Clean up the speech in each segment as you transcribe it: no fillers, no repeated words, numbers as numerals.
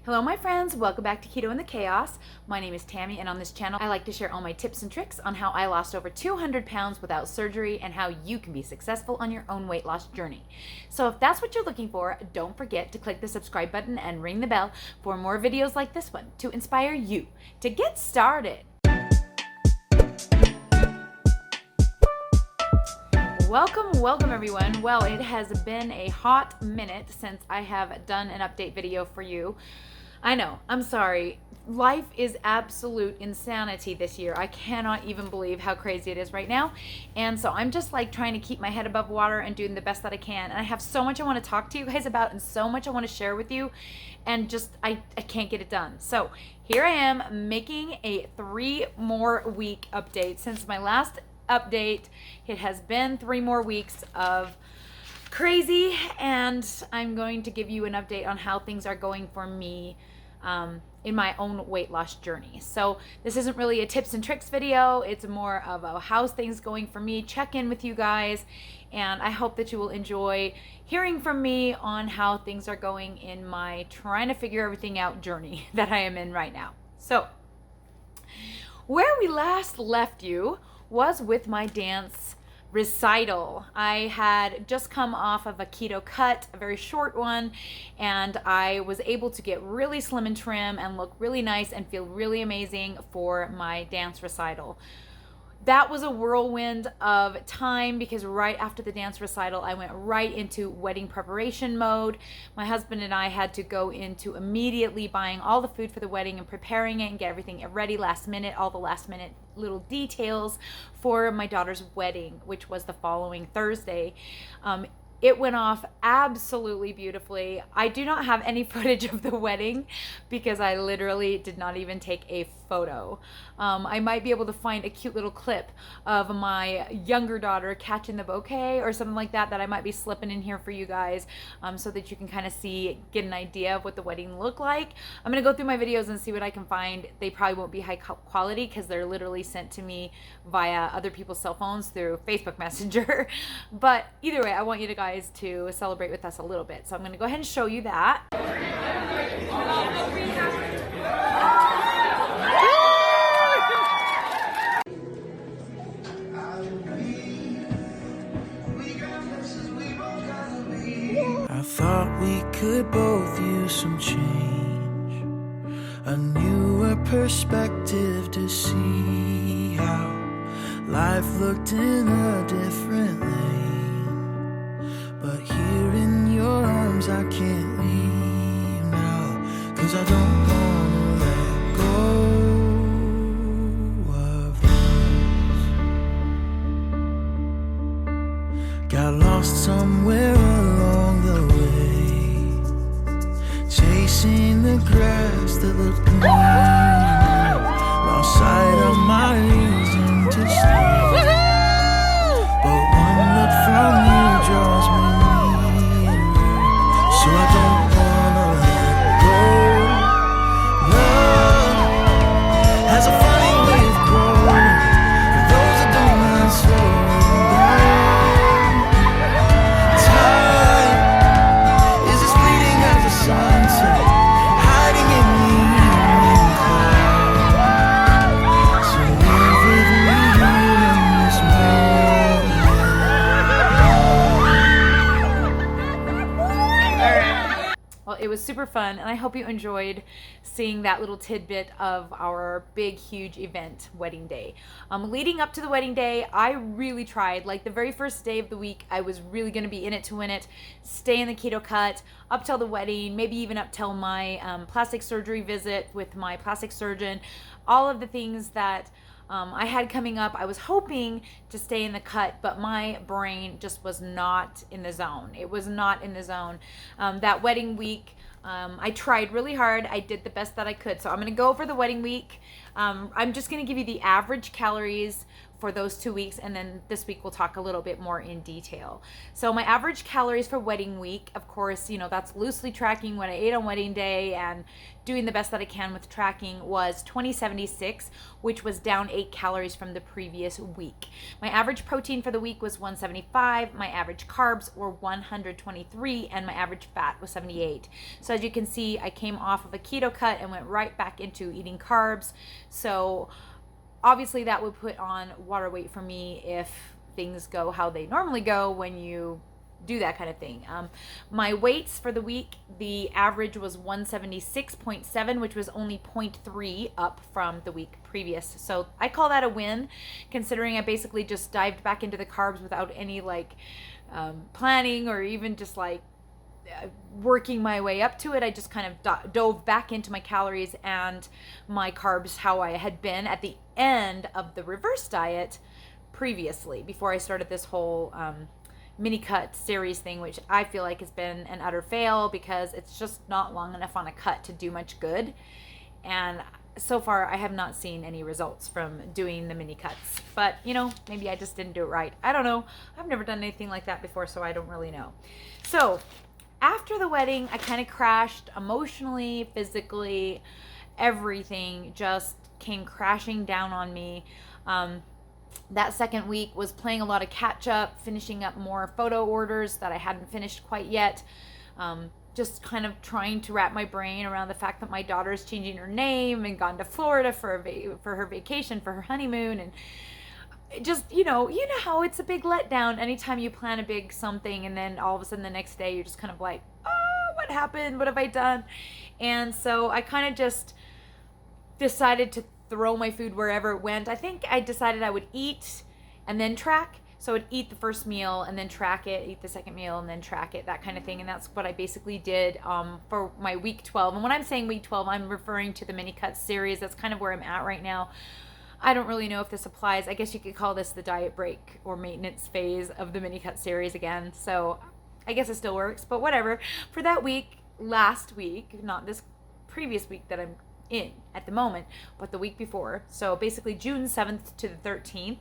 Hello my friends, welcome back to Keto in the Chaos. My name is Tammy, and on this channel I like to share all my tips and tricks on how I lost over 200 pounds without surgery and how you can be successful on your own weight loss journey. So if that's what you're looking for, don't forget to click the subscribe button and ring the bell for more videos like this one to inspire you to get started. Welcome everyone. Well, it has been a hot minute since I have done an update video for you. I know, I'm sorry. Life is absolute insanity this year. I cannot even believe how crazy it is right now. And so I'm just like trying to keep my head above water and doing the best that I can. And I have so much I want to talk to you guys about and so much I want to share with you. And just, I can't get it done. So here I am making a 3 more week update. Since my last update, it has been 3 more weeks of crazy, and I'm going to give you an update on how things are going for me in my own weight loss journey. So this isn't really a tips and tricks video, it's more of a how's things going for me, check in with you guys, and I hope that you will enjoy hearing from me on how things are going in my trying to figure everything out journey that I am in right now. So where we last left you was with my dance recital. I had just come off of a keto cut, a very short one, and I was able to get really slim and trim and look really nice and feel really amazing for my dance recital. That was a whirlwind of time because right after the dance recital, I went right into wedding preparation mode. My husband and I had to go into immediately buying all the food for the wedding and preparing it and get everything ready last minute, all the last minute little details for my daughter's wedding, which was the following Thursday. It went off absolutely beautifully. I do not have any footage of the wedding because I literally did not even take a photo. I might be able to find a cute little clip of my younger daughter catching the bouquet or something like that I might be slipping in here for you guys, so that you can kind of get an idea of what the wedding looked like. I'm gonna go through my videos and see what I can find. They probably won't be high quality because they're literally sent to me via other people's cell phones through Facebook Messenger. But either way, I want you guys to celebrate with us a little bit. So I'm gonna go ahead and show you that. I thought we could both use some change, a newer perspective to see how life looked in a different lane. But here in your arms I can't leave now, 'cause I don't wanna let go of this. Got lost somewhere along the way, chasing the grass that looked green, lost sight of my reason to stay. But one look from you draws me nearer, so I don't wanna let go. Love has a funny way of growing for those that don't mind slowing down. Time is as fleeting as a sunset, hiding in the evening cloud. So live with me in this moment. Well, it was super fun, and I hope you enjoyed seeing that little tidbit of our big, huge event, wedding day. Leading up to the wedding day, I really tried. Like the very first day of the week, I was really going to be in it to win it, stay in the keto cut up till the wedding, maybe even up till my plastic surgery visit with my plastic surgeon. All of the things that I had coming up, I was hoping to stay in the cut, but my brain just was not in the zone. It was not in the zone. That wedding week, I tried really hard. I did the best that I could. So I'm going to go over the wedding week. I'm just going to give you the average calories for those 2 weeks, and then this week we'll talk a little bit more in detail. So my average calories for wedding week, of course, that's loosely tracking what I ate on wedding day and doing the best that I can with tracking, was 2076, which was down 8 calories from the previous week. My average protein for the week was 175, my average carbs were 123, and my average fat was 78. So as you can see, I came off of a keto cut and went right back into eating carbs. So obviously that would put on water weight for me if things go how they normally go when you do that kind of thing. My weights for the week, the average was 176.7, which was only 0.3 up from the week previous. So I call that a win, considering I basically just dived back into the carbs without any planning or even just working my way up to it. I just kind of dove back into my calories and my carbs how I had been at the end of the reverse diet previously, before I started this whole mini cut series thing, which I feel like has been an utter fail because it's just not long enough on a cut to do much good. And so far I have not seen any results from doing the mini cuts, but maybe I just didn't do it right. I don't know. I've never done anything like that before, so I don't really know. So after the wedding, I kind of crashed emotionally, physically, everything just came crashing down on me. That second week was playing a lot of catch up, finishing up more photo orders that I hadn't finished quite yet. Just kind of trying to wrap my brain around the fact that my daughter's changing her name and gone to Florida for her vacation, for her honeymoon, and just how it's a big letdown anytime you plan a big something and then all of a sudden the next day you're just kind of like, oh, what happened? What have I done? And so I kind of just decided to throw my food wherever it went. I think I decided I would eat and then track. So I'd eat the first meal and then track it, eat the second meal and then track it, that kind of thing. And that's what I basically did for my week 12. And when I'm saying week 12, I'm referring to the mini cut series. That's kind of where I'm at right now. I don't really know if this applies. I guess you could call this the diet break or maintenance phase of the mini cut series again. So I guess it still works, but whatever. For that week, last week, not this previous week that I'm in at the moment, but the week before, so basically June 7th to the 13th,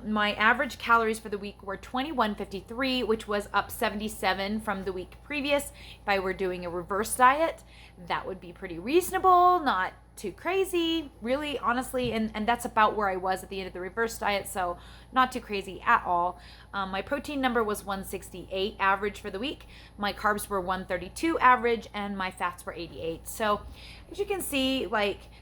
my average calories for the week were 2153, which was up 77 from the week previous. If I were doing a reverse diet, that would be pretty reasonable, not too crazy, really, honestly, and that's about where I was at the end of the reverse diet, so not too crazy at all. My protein number was 168 average for the week, my carbs were 132 average, and my fats were 88. So as you can see,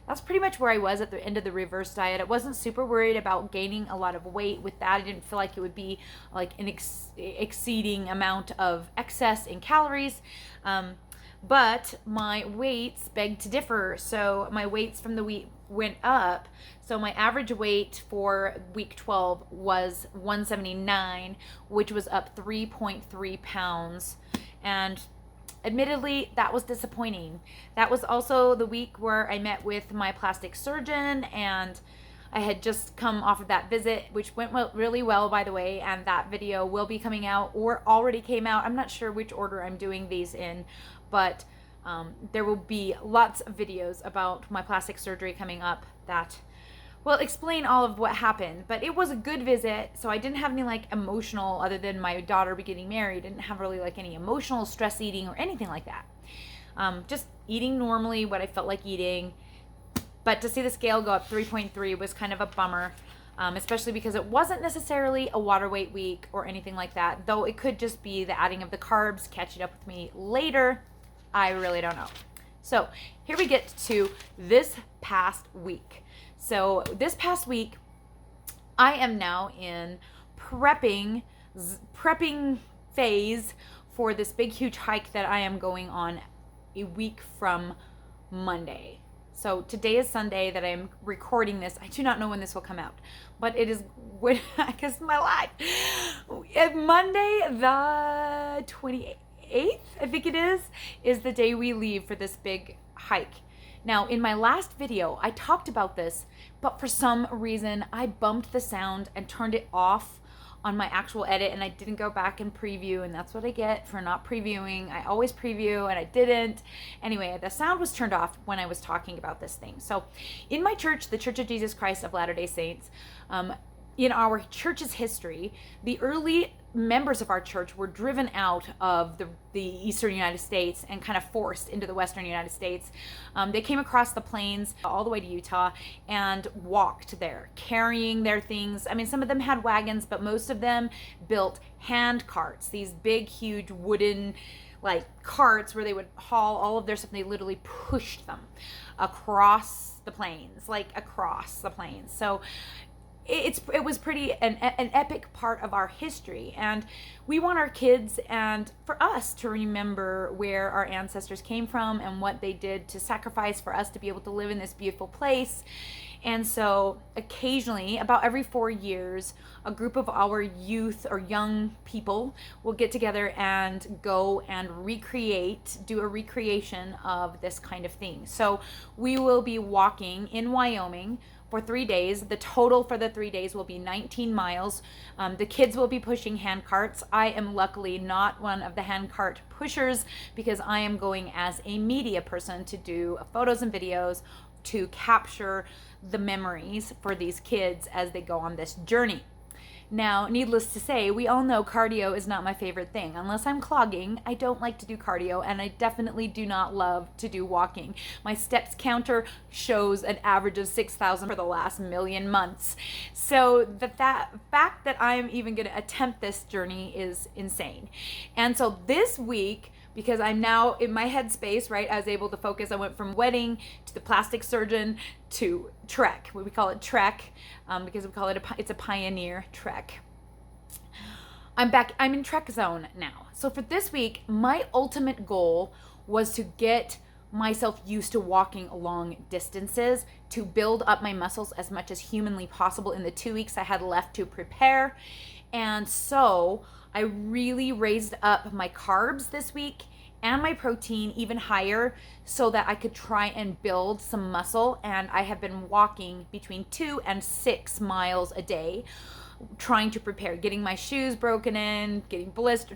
that's pretty much where I was at the end of the reverse diet. I wasn't super worried about gaining a lot of weight with that. I didn't feel like it would be an exceeding amount of excess in calories. But my weights begged to differ. So my weights from the week went up. So my average weight for week 12 was 179, which was up 3.3 pounds. And admittedly, that was disappointing. That was also the week where I met with my plastic surgeon, and I had just come off of that visit, which went really well, by the way, and that video will be coming out or already came out. I'm not sure which order I'm doing these in, but there will be lots of videos about my plastic surgery coming up that will explain all of what happened. But it was a good visit, so I didn't have any emotional, other than my daughter getting married, didn't have really any emotional stress eating or anything like that. Just eating normally what I felt like eating. But to see the scale go up 3.3 was kind of a bummer, especially because it wasn't necessarily a water weight week or anything like that, though it could just be the adding of the carbs catching up with me later. I really don't know. So here we get to this past week. So this past week, I am now in prepping phase for this big, huge hike that I am going on a week from Monday. So today is Sunday that I'm recording this. I do not know when this will come out, but it is because my life. Monday the 28th, I think it is the day we leave for this big hike. Now, in my last video, I talked about this, but for some reason, I bumped the sound and turned it off on my actual edit, and I didn't go back and preview, and that's what I get for not previewing. I always preview, and I didn't. Anyway, the sound was turned off when I was talking about this thing. So in my church, the Church of Jesus Christ of Latter-day Saints, in our church's history, the early members of our church were driven out of the eastern United States and kind of forced into the western United States. They came across the plains all the way to Utah and walked there, carrying their things. I mean, some of them had wagons, but most of them built hand carts, these big, huge wooden like carts where they would haul all of their stuff. They literally pushed them across the plains, So it was pretty an epic part of our history, and we want our kids and for us to remember where our ancestors came from and what they did to sacrifice for us to be able to live in this beautiful place. And so occasionally, about every 4 years, a group of our youth or young people will get together and go and do a recreation of this kind of thing. So we will be walking in Wyoming for 3 days. The total for the 3 days will be 19 miles. The kids will be pushing hand carts. I am luckily not one of the hand cart pushers because I am going as a media person to do photos and videos to capture the memories for these kids as they go on this journey. Now, needless to say, we all know cardio is not my favorite thing. Unless I'm clogging, I don't like to do cardio, and I definitely do not love to do walking. My steps counter shows an average of 6,000 for the last million months. So that fact that I'm even going to attempt this journey is insane. And so this week, because I'm now in my headspace, right? I was able to focus. I went from wedding to the plastic surgeon to trek. We call it trek because we call it it's a pioneer trek. I'm back. I'm in trek zone now. So for this week, my ultimate goal was to get myself used to walking long distances, to build up my muscles as much as humanly possible in the 2 weeks I had left to prepare. And so I really raised up my carbs this week and my protein even higher so that I could try and build some muscle. And I have been walking between 2 and 6 miles a day, trying to prepare, getting my shoes broken in,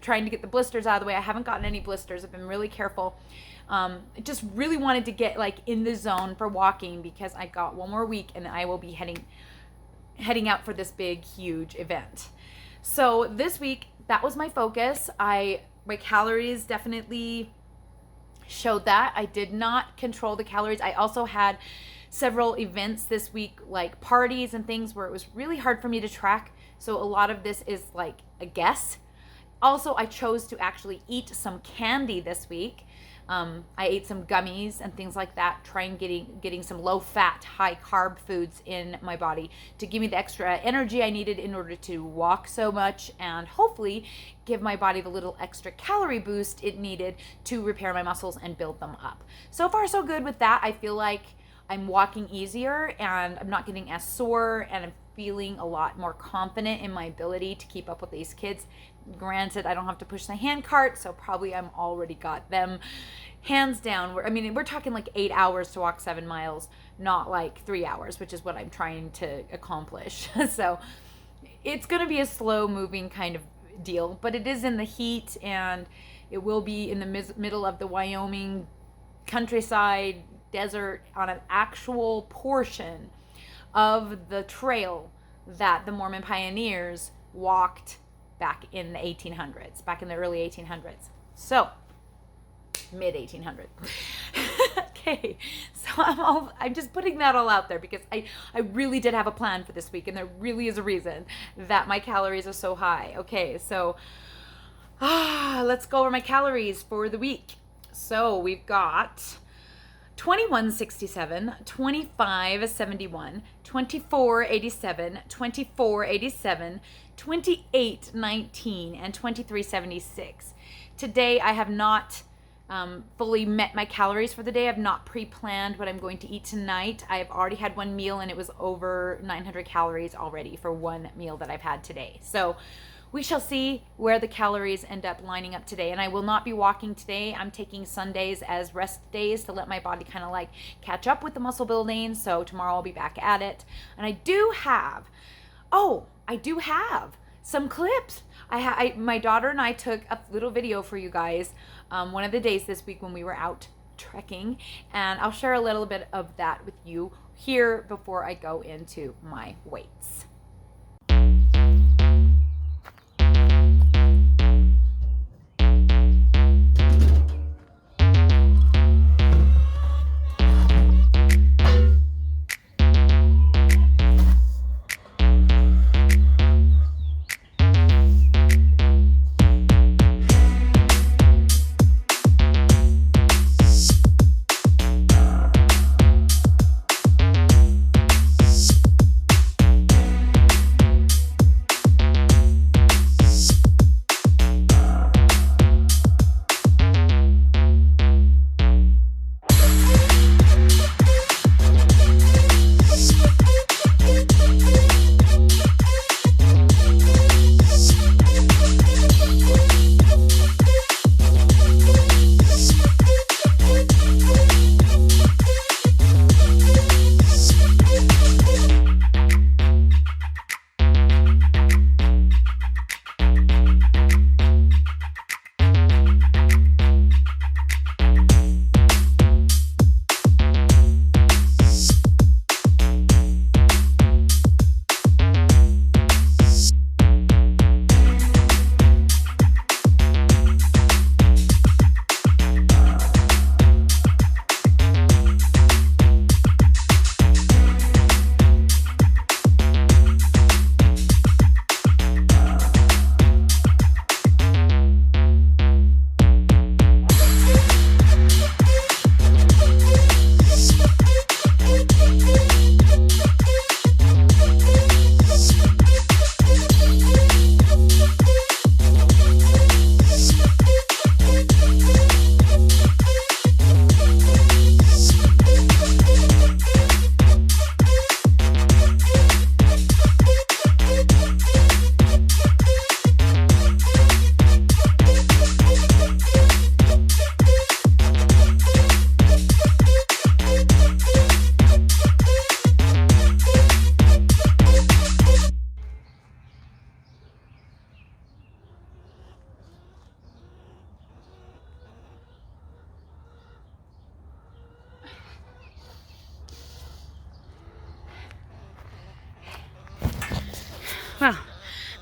trying to get the blisters out of the way. I haven't gotten any blisters. I've been really careful. Just really wanted to get like in the zone for walking because I got 1 more week and I will be heading out for this big, huge event. So this week, that was my focus. My calories definitely showed that. I did not control the calories. I also had several events this week, like parties and things where it was really hard for me to track. So a lot of this is like a guess. Also, I chose to actually eat some candy this week. I ate some gummies and things like that, trying getting some low-fat, high-carb foods in my body to give me the extra energy I needed in order to walk so much and hopefully give my body the little extra calorie boost it needed to repair my muscles and build them up. So far, so good with that. I feel like I'm walking easier and I'm not getting as sore and I'm feeling a lot more confident in my ability to keep up with these kids. Granted, I don't have to push the hand cart, so probably I'm already got them hands down. I mean, we're talking like 8 hours to walk 7 miles, not like 3 hours, which is what I'm trying to accomplish. So it's going to be a slow moving kind of deal, but it is in the heat and it will be in the middle of the Wyoming countryside desert on an actual portion of the trail that the Mormon pioneers walked back in the 1800s, back in the early 1800s. So, mid 1800s. Okay, so I'm just putting that all out there because I really did have a plan for this week, and there really is a reason that my calories are so high. Okay, so let's go over my calories for the week. So we've got 2167, 2571, 2487, 2487, 2819, and 2376. Today I have not fully met my calories for the day. I've not pre-planned what I'm going to eat tonight. I've already had one meal and it was over 900 calories already for one meal that I've had today. So we shall see where the calories end up lining up today. And I will not be walking today. I'm taking Sundays as rest days to let my body kind of like catch up with the muscle building. So tomorrow I'll be back at it. And I do have some clips. My daughter and I took a little video for you guys one of the days this week when we were out trekking. And I'll share a little bit of that with you here before I go into my weights.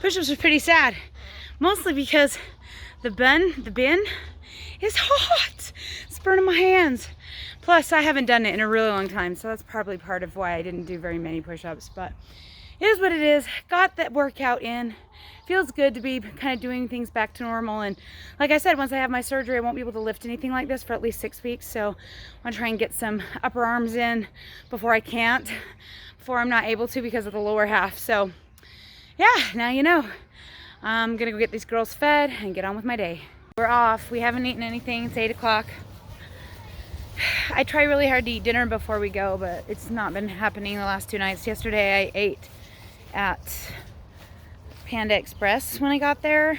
push-ups was pretty sad. Mostly because the bin is hot. It's burning my hands. Plus, I haven't done it in a really long time, so that's probably part of why I didn't do very many push-ups. But it is what it is. Got that workout in. Feels good to be kind of doing things back to normal. And like I said, once I have my surgery, I won't be able to lift anything like this for at least 6 weeks. So I want to try and get some upper arms in before I'm not able to because of the lower half. So yeah, now you know. I'm gonna go get these girls fed and get on with my day. We're off. We haven't eaten anything. It's 8 o'clock. I try really hard to eat dinner before we go, but it's not been happening the last 2 nights. Yesterday I ate at Panda Express when I got there.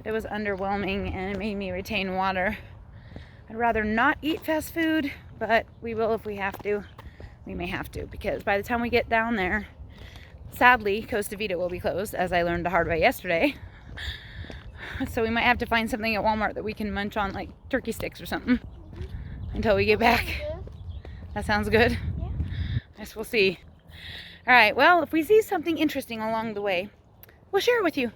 It was underwhelming and it made me retain water. I'd rather not eat fast food, but we will if we have to. We may have to, because by the time we get down there, sadly, Costa Vida will be closed, as I learned the hard way yesterday. So we might have to find something at Walmart that we can munch on, like turkey sticks or something, until we get back. That sounds good? Yeah. I guess we'll see. All right, well, if we see something interesting along the way, we'll share it with you.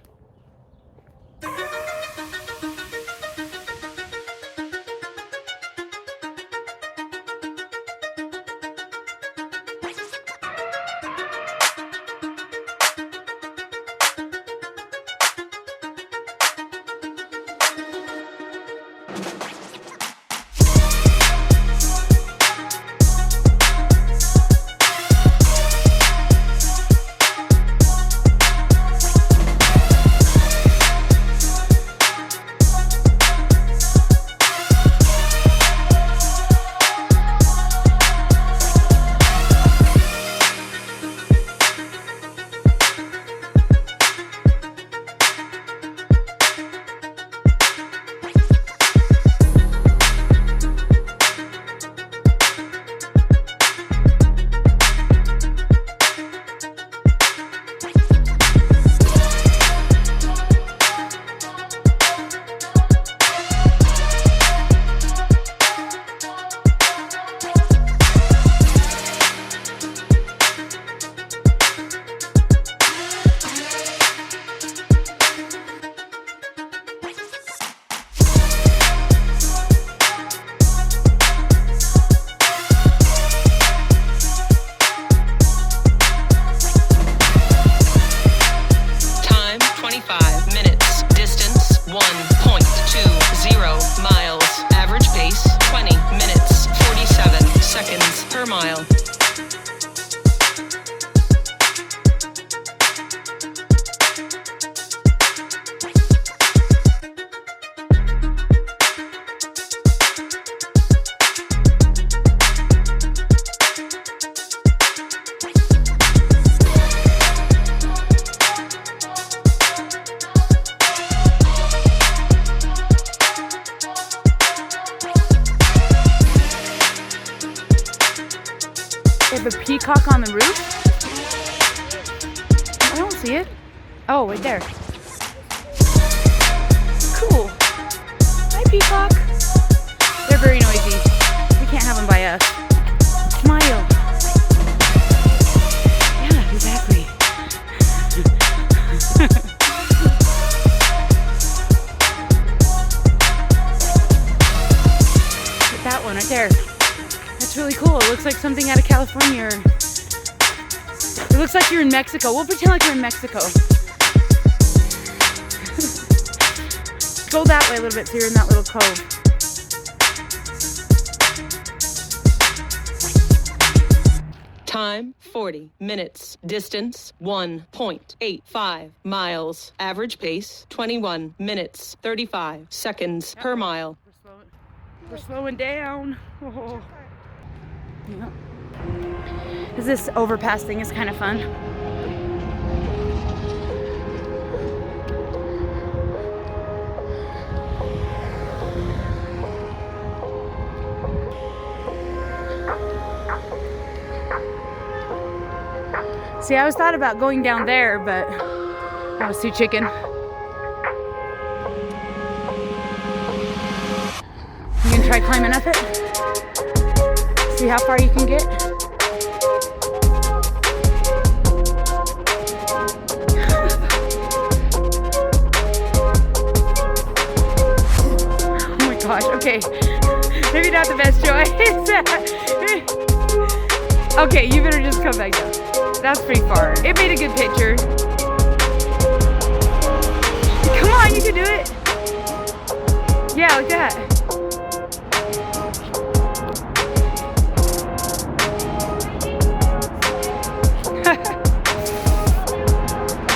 They have a peacock on the roof? I don't see it. Oh, right there. Cool. Hi, peacock. They're very noisy. We can't have them by us. Smile. Yeah, exactly. That one right there. That's really cool. It looks like something out of California. It looks like you're in Mexico. We'll pretend like you're in Mexico. Go that way a little bit so you're in that little cove. Time 40 minutes. Distance 1.85 miles. Average pace 21 minutes 35 seconds per mile. We're slowing down. Oh. Yeah. This overpass thing is kind of fun. See, I was thought about going down there, but I was too chicken. You gonna try climbing up it? See how far you can get? gosh, okay. Maybe not the best choice. Okay, you better just come back down. That's pretty far. It made a good picture. Come on, you can do it. Yeah, like that.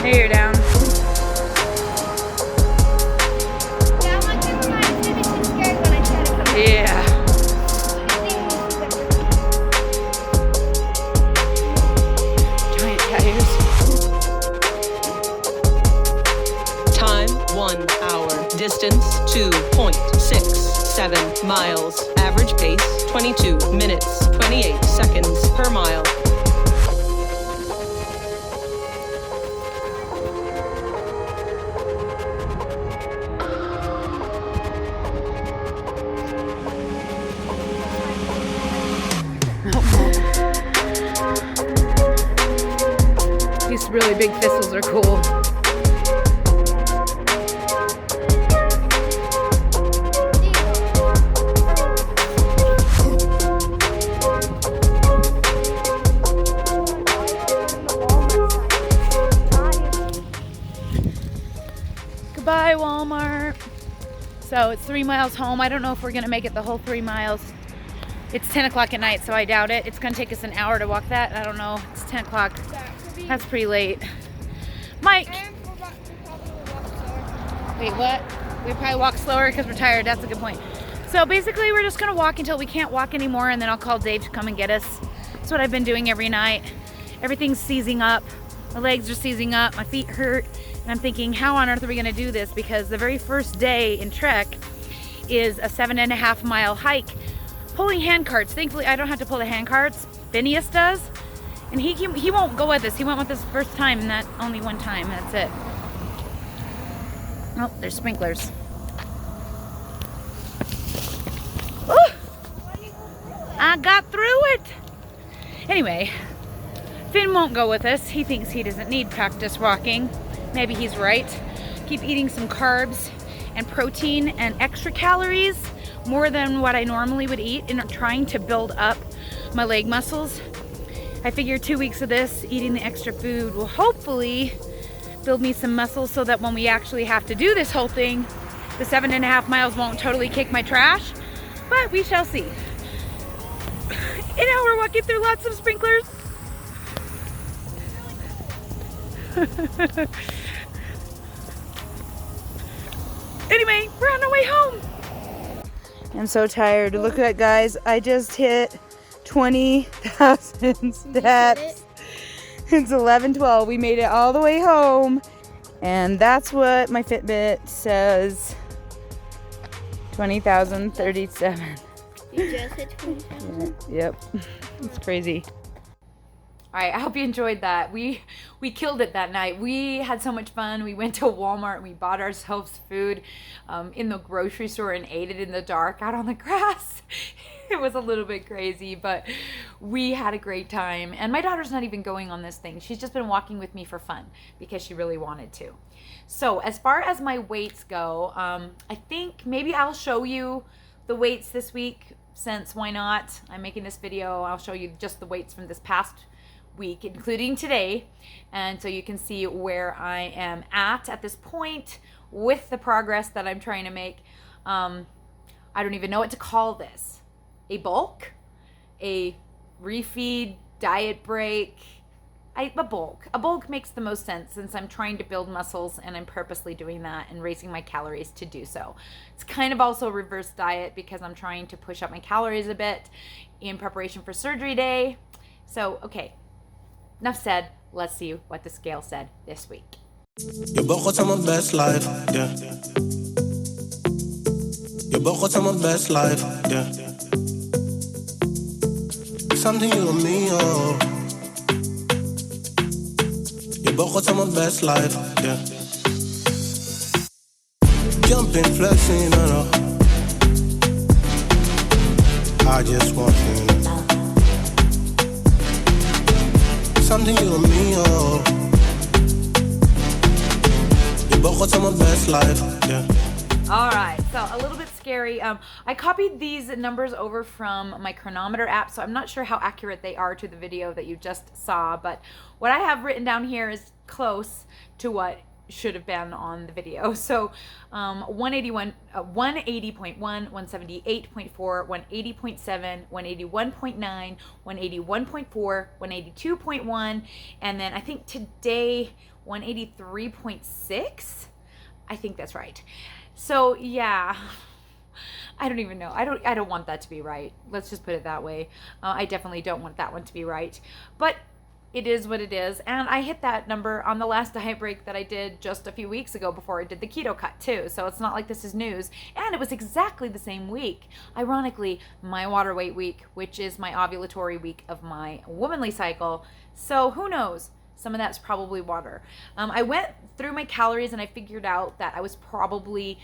There you're down. Yeah, I'm like, never mind. It's gonna be too scary when I try to come back. Yeah. Giant tires. Time 1 hour. Distance 2.67 miles. Average pace 22 minutes 28 seconds per mile. These really big thistles are cool. Goodbye, Walmart. So it's 3 miles home. I don't know if we're gonna make it the whole 3 miles. It's 10 o'clock at night, so I doubt it. It's gonna take us an hour to walk that. I don't know. It's 10 o'clock. That's pretty late. Mike. Wait, what? We probably walk slower because we're tired. That's a good point. So basically, we're just gonna walk until we can't walk anymore, and then I'll call Dave to come and get us. That's what I've been doing every night. Everything's seizing up. My legs are seizing up. My feet hurt. And I'm thinking, how on earth are we gonna do this? Because the very first day in Trek is a 7.5 mile hike pulling hand carts. Thankfully, I don't have to pull the hand carts. Phineas does. And he won't go with us. He went with us the first time, and that only one time. That's it. Oh, there's sprinklers. Ooh, I got through it. Anyway, Finn won't go with us. He thinks he doesn't need practice walking. Maybe he's right. Keep eating some carbs and protein and extra calories, more than what I normally would eat, and trying to build up my leg muscles. I figure 2 weeks of this, eating the extra food, will hopefully build me some muscle so that when we actually have to do this whole thing, the 7.5 miles won't totally kick my trash, but we shall see. And now we're walking through lots of sprinklers. Anyway, we're on our way home. I'm so tired. Look at that, guys. I just hit 20,000 steps. It's 11:12. We made it all the way home. And that's what my Fitbit says. 20,037. You just hit 20,000? Yep. It's crazy. All right, I hope you enjoyed that. We killed it that night. We had so much fun. We went to Walmart and we bought ourselves food in the grocery store and ate it in the dark out on the grass. It was a little bit crazy, but we had a great time. And my daughter's not even going on this thing. She's just been walking with me for fun because she really wanted to. So as far as my weights go, I think maybe I'll show you the weights this week, since why not? I'm making this video. I'll show you just the weights from this past week, including today, and so you can see where I am at this point with the progress that I'm trying to make. I don't even know what to call this. A bulk? A refeed? Diet break? A bulk. A bulk makes the most sense since I'm trying to build muscles and I'm purposely doing that and raising my calories to do so. It's kind of also a reverse diet because I'm trying to push up my calories a bit in preparation for surgery day. So, okay. Enough said. Let's see what the scale said this week. Je begon aan mijn best life, yeah. Je begon aan mijn best life, yeah. Something you and me, oh. Je begon aan mijn best life, yeah. Jumping, flexing, no. I just want you to know. Something you and me, oh. You both got some of best life, yeah. All right, so a little bit scary. I copied these numbers over from my chronometer app, so I'm not sure how accurate they are to the video that you just saw, but what I have written down here is close to what should have been on the video. So 180.1, 178.4, 180.7, 181.9, 181.4, 182.1, and then I think today 183.6. I think that's right. So yeah, I don't even know. I don't want that to be right. Let's just put it that way. I definitely don't want that one to be right, but it is what it is. And I hit that number on the last diet break that I did just a few weeks ago before I did the keto cut too. So it's not like this is news. And it was exactly the same week. Ironically, my water weight week, which is my ovulatory week of my womanly cycle. So who knows? Some of that's probably water. I went through my calories and I figured out that I was probably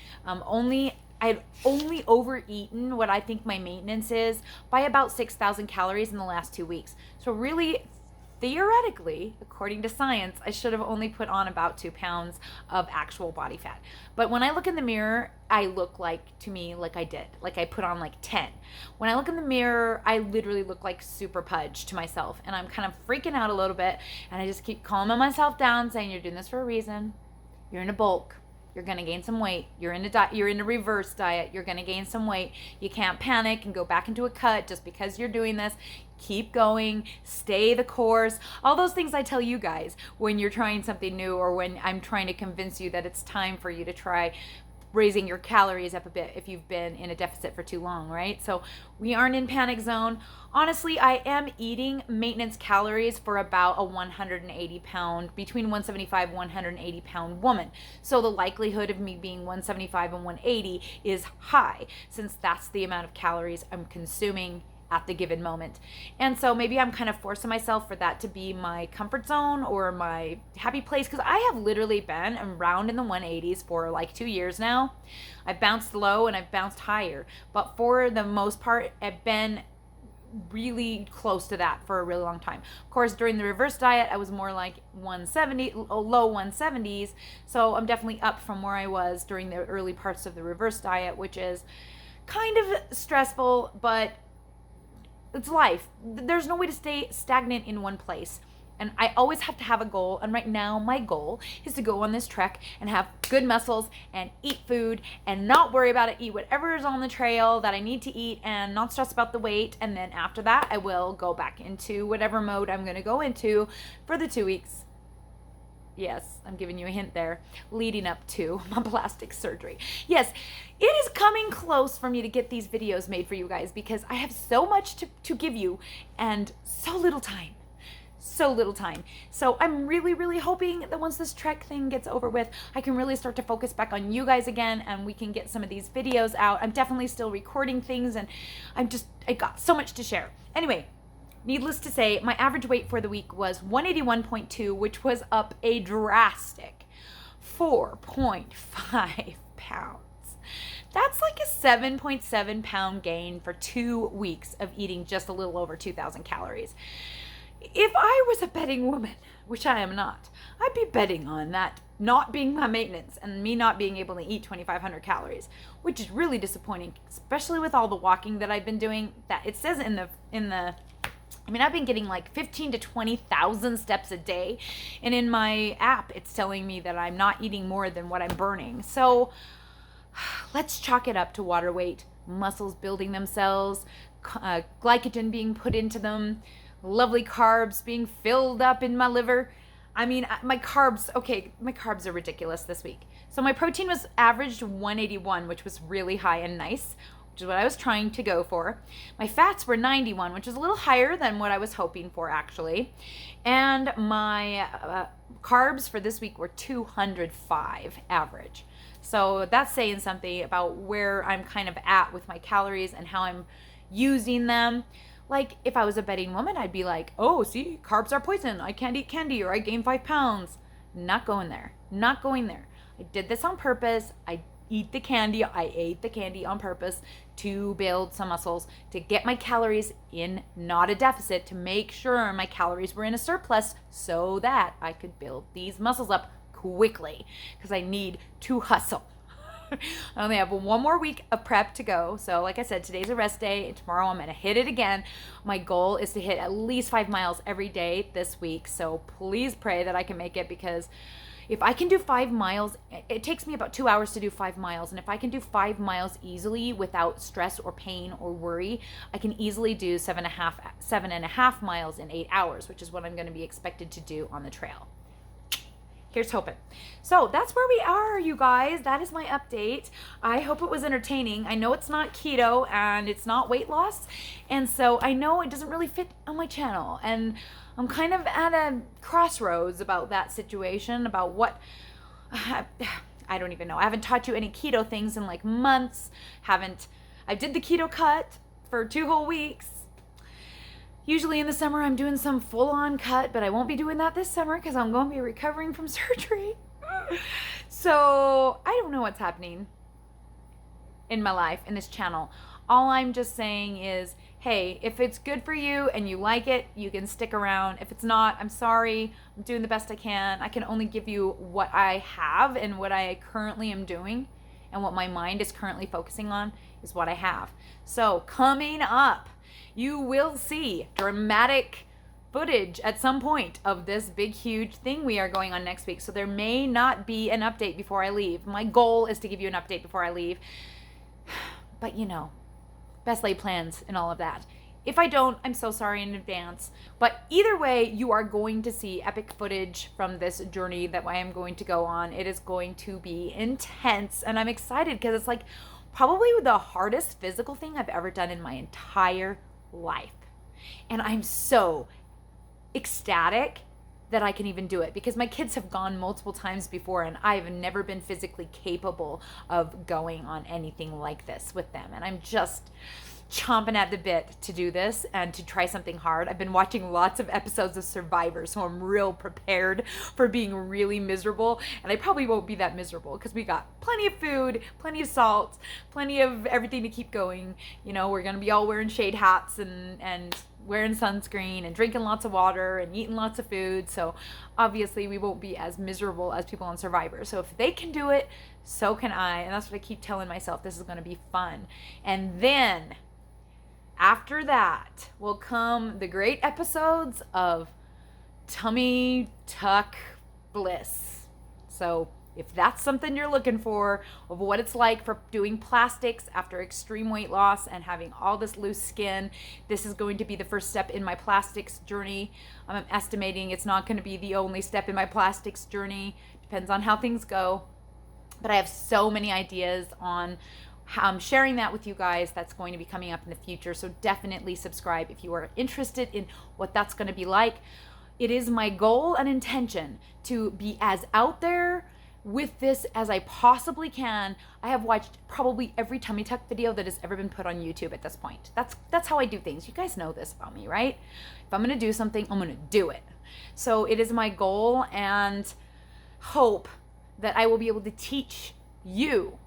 I'd only overeaten what I think my maintenance is by about 6,000 calories in the last 2 weeks. So really, theoretically, according to science, I should have only put on about 2 pounds of actual body fat. But when I look in the mirror, I look to me like I did. Like I put on like 10. When I look in the mirror, I literally look like super pudge to myself. And I'm kind of freaking out a little bit. And I just keep calming myself down, saying, you're doing this for a reason. You're in a bulk. You're going to gain some weight. You're in a reverse diet. You're going to gain some weight. You can't panic and go back into a cut just because you're doing this. Keep going, stay the course. All those things I tell you guys when you're trying something new, or when I'm trying to convince you that it's time for you to try raising your calories up a bit if you've been in a deficit for too long, right? So we aren't in panic zone. Honestly, I am eating maintenance calories for about a 180 pound, between 175 and 180 pound woman. So the likelihood of me being 175 and 180 is high, since that's the amount of calories I'm consuming at the given moment. And so maybe I'm kind of forcing myself for that to be my comfort zone or my happy place, because I have literally been around in the 180s for like 2 years now. I've bounced low and I've bounced higher, but for the most part, I've been really close to that for a really long time. Of course, during the reverse diet, I was more like 170, low 170s. So I'm definitely up from where I was during the early parts of the reverse diet, which is kind of stressful, but it's life. There's no way to stay stagnant in one place. And I always have to have a goal. And right now, my goal is to go on this trek and have good muscles and eat food and not worry about it. Eat whatever is on the trail that I need to eat and not stress about the weight. And then after that, I will go back into whatever mode I'm going to go into for the 2 weeks. Yes, I'm giving you a hint there, leading up to my plastic surgery. Yes, it is coming close for me to get these videos made for you guys, because I have so much to give you and so little time. So little time. So I'm really, really hoping that once this trek thing gets over with, I can really start to focus back on you guys again, and we can get some of these videos out. I'm definitely still recording things, and I got so much to share. Anyway, needless to say, my average weight for the week was 181.2, which was up a drastic 4.5 pounds. That's like a 7.7 pound gain for 2 weeks of eating just a little over 2,000 calories. If I was a betting woman, which I am not, I'd be betting on that not being my maintenance and me not being able to eat 2,500 calories, which is really disappointing, especially with all the walking that I've been doing. That it says I've been getting like 15 to 20,000 steps a day. And in my app, it's telling me that I'm not eating more than what I'm burning. So let's chalk it up to water weight, muscles building themselves, glycogen being put into them, lovely carbs being filled up in my liver. I mean, my carbs are ridiculous this week. So my protein was averaged 181, which was really high and nice, which is what I was trying to go for. My fats were 91, which is a little higher than what I was hoping for, actually. And my carbs for this week were 205 average. So that's saying something about where I'm kind of at with my calories and how I'm using them. Like, if I was a betting woman, I'd be like, oh, see, carbs are poison. I can't eat candy or I gain 5 pounds. Not going there. Not going there. I did this on purpose. I ate the candy on purpose to build some muscles, to get my calories in not a deficit, to make sure my calories were in a surplus so that I could build these muscles up quickly, because I need to hustle. I only have one more week of prep to go. So like I said, today's a rest day, and tomorrow I'm gonna hit it again. My goal is to hit at least 5 miles every day this week. So please pray that I can make it, because if I can do 5 miles, it takes me about 2 hours to do 5 miles. And if I can do 5 miles easily without stress or pain or worry, I can easily do 7.5 miles in 8 hours, which is what I'm going to be expected to do on the trail. Here's hoping. So that's where we are, you guys. That is my update. I hope it was entertaining. I know it's not keto and it's not weight loss. And so I know it doesn't really fit on my channel. And I'm kind of at a crossroads about that situation, about what, I don't even know. I haven't taught you any keto things in like months. I did the keto cut for 2 whole weeks. Usually in the summer I'm doing some full-on cut, but I won't be doing that this summer because I'm going to be recovering from surgery. So I don't know what's happening in my life, in this channel. All I'm just saying is, hey, if it's good for you and you like it, you can stick around. If it's not, I'm sorry. I'm doing the best I can. I can only give you what I have, and what I currently am doing and what my mind is currently focusing on is what I have. So coming up, you will see dramatic footage at some point of this big, huge thing we are going on next week. So there may not be an update before I leave. My goal is to give you an update before I leave. But you know, best laid plans and all of that. If I don't, I'm so sorry in advance. But either way, you are going to see epic footage from this journey that I am going to go on. It is going to be intense, and I'm excited because it's like probably the hardest physical thing I've ever done in my entire life. And I'm so ecstatic that I can even do it, because my kids have gone multiple times before and I've never been physically capable of going on anything like this with them. And I'm just chomping at the bit to do this and to try something hard. I've been watching lots of episodes of Survivor, so I'm real prepared for being really miserable. And I probably won't be that miserable because we got plenty of food, plenty of salt, plenty of everything to keep going. You know, we're gonna be all wearing shade hats and wearing sunscreen and drinking lots of water and eating lots of food. So obviously we won't be as miserable as people on Survivor. So if they can do it, so can I. And that's what I keep telling myself. This is going to be fun. And then after that will come the great episodes of tummy tuck bliss. So if that's something you're looking for, of what it's like for doing plastics after extreme weight loss and having all this loose skin, this is going to be the first step in my plastics journey. I'm estimating it's not going to be the only step in my plastics journey. Depends on how things go. But I have so many ideas on how I'm sharing that with you guys. That's going to be coming up in the future. So definitely subscribe if you are interested in what that's going to be like. It is my goal and intention to be as out there with this as I possibly can. I have watched probably every tummy tuck video that has ever been put on YouTube at this point. That's how I do things. You guys know this about me, right? If I'm going to do something, I'm going to do it. So it is my goal and hope that I will be able to teach you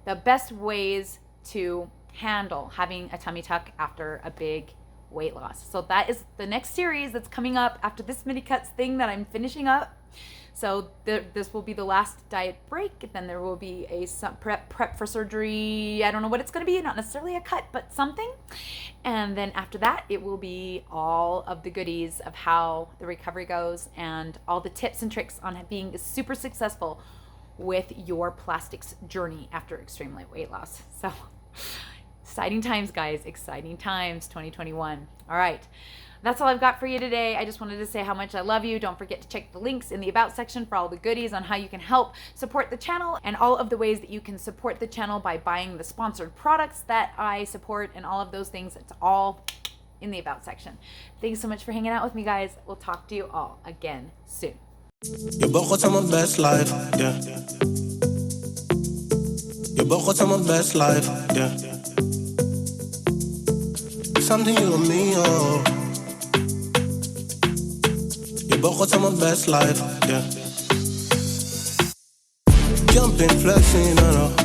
the best ways to handle having a tummy tuck after a big weight loss. So that is the next series that's coming up after this mini cuts thing that I'm finishing up. So this will be the last diet break. Then there will be a prep for surgery. I don't know what it's going to be, not necessarily a cut, but something. And then after that, it will be all of the goodies of how the recovery goes and all the tips and tricks on being super successful with your plastics journey after extreme weight loss. So exciting times, guys, exciting times, 2021. All right. That's all I've got for you today. I just wanted to say how much I love you. Don't forget to check the links in the About section for all the goodies on how you can help support the channel and all of the ways that you can support the channel by buying the sponsored products that I support and all of those things. It's all in the About section. Thanks so much for hanging out with me, guys. We'll talk to you all again soon. Je begon aan mijn best life, yeah. Je begon aan mijn best life, yeah. Something you and me, oh. Je begon aan mijn best life, yeah. Jumping, flexing, no.